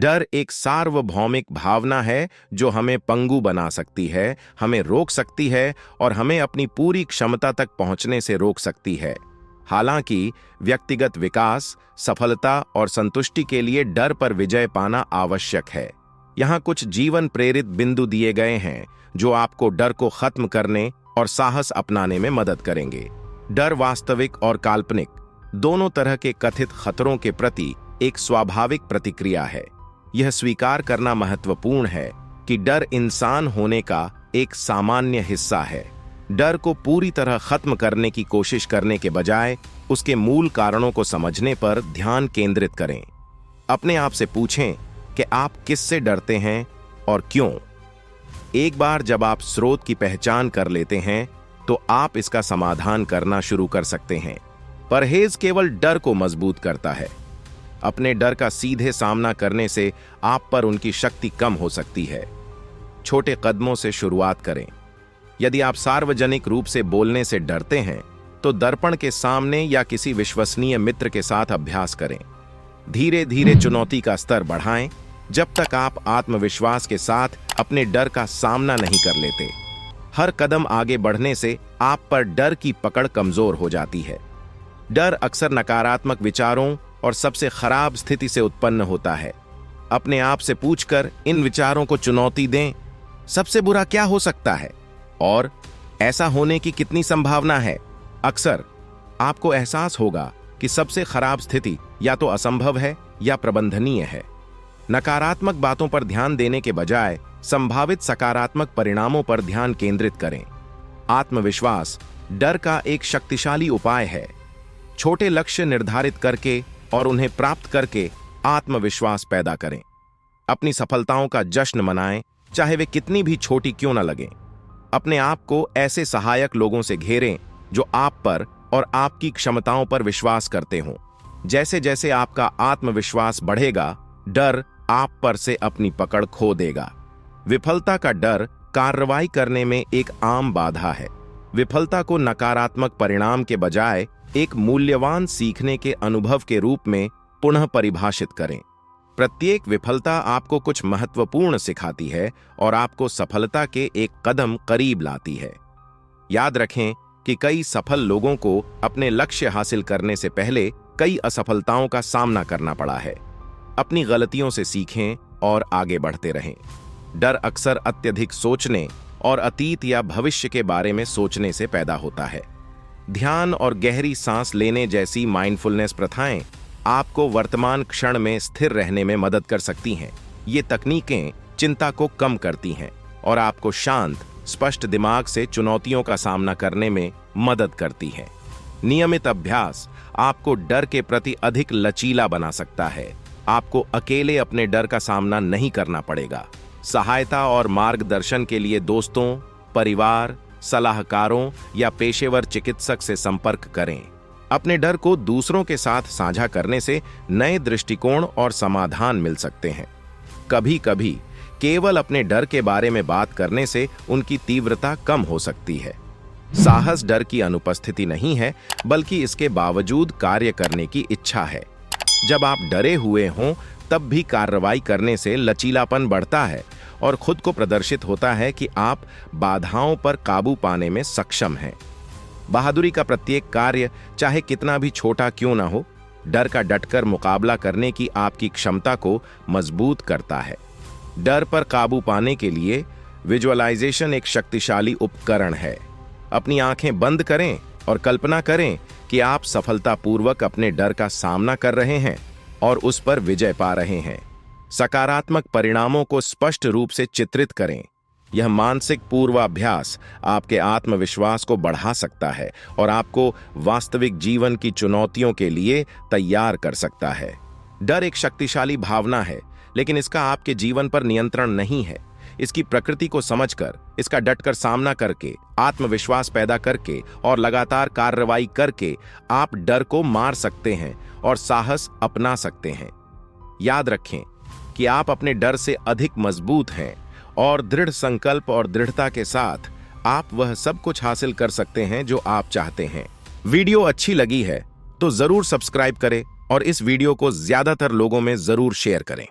डर एक सार्वभौमिक भावना है जो हमें पंगु बना सकती है, हमें रोक सकती है और हमें अपनी पूरी क्षमता तक पहुंचने से रोक सकती है। हालांकि व्यक्तिगत विकास, सफलता और संतुष्टि के लिए डर पर विजय पाना आवश्यक है। यहाँ कुछ जीवन प्रेरित बिंदु दिए गए हैं जो आपको डर को खत्म करने और साहस अपनाने में मदद करेंगे। डर वास्तविक और काल्पनिक दोनों तरह के कथित खतरों के प्रति एक स्वाभाविक प्रतिक्रिया है। यह स्वीकार करना महत्वपूर्ण है कि डर इंसान होने का एक सामान्य हिस्सा है। डर को पूरी तरह खत्म करने की कोशिश करने के बजाय उसके मूल कारणों को समझने पर ध्यान केंद्रित करें। अपने आप से पूछें कि आप किससे डरते हैं और क्यों। एक बार जब आप स्रोत की पहचान कर लेते हैं तो आप इसका समाधान करना शुरू कर सकते हैं। परहेज केवल डर को मजबूत करता है। अपने डर का सीधे सामना करने से आप पर उनकी शक्ति कम हो सकती है। छोटे कदमों से शुरुआत करें। यदि आप सार्वजनिक रूप से बोलने से डरते हैं तो दर्पण के सामने या किसी विश्वसनीय मित्र के साथ अभ्यास करें। धीरे धीरे चुनौती का स्तर बढ़ाएं जब तक आप आत्मविश्वास के साथ अपने डर का सामना नहीं कर लेते। हर कदम आगे बढ़ने से आप पर डर की पकड़ कमजोर हो जाती है। डर अक्सर नकारात्मक विचारों और सबसे खराब स्थिति से उत्पन्न होता है। अपने आप से पूछकर इन विचारों को चुनौती दें, सबसे बुरा क्या हो सकता है और ऐसा होने की कितनी संभावना है। अक्सर आपको एहसास होगा कि सबसे खराब स्थिति या तो असंभव है या प्रबंधनीय है। नकारात्मक बातों पर ध्यान देने के बजाय संभावित सकारात्मक परिणामों पर ध्यान केंद्रित करें। आत्मविश्वास डर का एक शक्तिशाली उपाय है। छोटे लक्ष्य निर्धारित करके और उन्हें प्राप्त करके आत्मविश्वास पैदा करें। अपनी सफलताओं का जश्न मनाएं, चाहे वे कितनी भी छोटी क्यों न लगें। अपने आप को ऐसे सहायक लोगों से घेरें जो आप पर और आपकी क्षमताओं पर विश्वास करते हों। जैसे जैसे आपका आत्मविश्वास बढ़ेगा, डर आप पर से अपनी पकड़ खो देगा। विफलता का डर कार्रवाई करने में एक आम बाधा है। विफलता को नकारात्मक परिणाम के बजाय एक मूल्यवान सीखने के अनुभव के रूप में पुनः परिभाषित करें। प्रत्येक विफलता आपको कुछ महत्वपूर्ण सिखाती है और आपको सफलता के एक कदम करीब लाती है। याद रखें कि कई सफल लोगों को अपने लक्ष्य हासिल करने से पहले कई असफलताओं का सामना करना पड़ा है। अपनी गलतियों से सीखें और आगे बढ़ते रहें। डर अक्सर अत्यधिक सोचने और अतीत या भविष्य के बारे में सोचने से पैदा होता है। ध्यान और गहरी सांस लेने जैसी माइंडफुलनेस प्रथाएं आपको वर्तमान क्षण में स्थिर रहने में मदद कर सकती हैं। ये तकनीकें चिंता को कम करती हैं और आपको शांत, स्पष्ट दिमाग से चुनौतियों का सामना करने में मदद करती हैं। नियमित अभ्यास आपको डर के प्रति अधिक लचीला बना सकता है। आपको अकेले अपने डर का सामना नहीं करना पड़ेगा। सहायता और मार्गदर्शन के लिए दोस्तों, परिवार, सलाहकारों या पेशेवर चिकित्सक से संपर्क करें। अपने डर को दूसरों के साथ साझा करने से नए दृष्टिकोण और समाधान मिल सकते हैं। कभी-कभी केवल अपने डर के बारे में बात करने से उनकी तीव्रता कम हो सकती है। साहस डर की अनुपस्थिति नहीं है, बल्कि इसके बावजूद कार्य करने की इच्छा है। जब आप डरे हुए हों, तब भी कार्रवाई करने से लचीलापन बढ़ता है और खुद को प्रदर्शित होता है कि आप बाधाओं पर काबू पाने में सक्षम हैं। बहादुरी का प्रत्येक कार्य, चाहे कितना भी छोटा क्यों ना हो, डर का डटकर मुकाबला करने की आपकी क्षमता को मजबूत करता है। डर पर काबू पाने के लिए विजुअलाइजेशन एक शक्तिशाली उपकरण है। अपनी आंखें बंद करें और कल्पना करें कि आप सफलतापूर्वक अपने डर का सामना कर रहे हैं और उस पर विजय पा रहे हैं। सकारात्मक परिणामों को स्पष्ट रूप से चित्रित करें। यह मानसिक पूर्वाभ्यास आपके आत्मविश्वास को बढ़ा सकता है और आपको वास्तविक जीवन की चुनौतियों के लिए तैयार कर सकता है। डर एक शक्तिशाली भावना है, लेकिन इसका आपके जीवन पर नियंत्रण नहीं है। इसकी प्रकृति को समझकर, इसका डटकर सामना करके, आत्मविश्वास पैदा करके और लगातार कार्रवाई करके आप डर को मार सकते हैं और साहस अपना सकते हैं। याद रखें कि आप अपने डर से अधिक मजबूत हैं और दृढ़ संकल्प और दृढ़ता के साथ आप वह सब कुछ हासिल कर सकते हैं जो आप चाहते हैं। वीडियो अच्छी लगी है तो जरूर सब्सक्राइब करें और इस वीडियो को ज्यादातर लोगों में जरूर शेयर करें।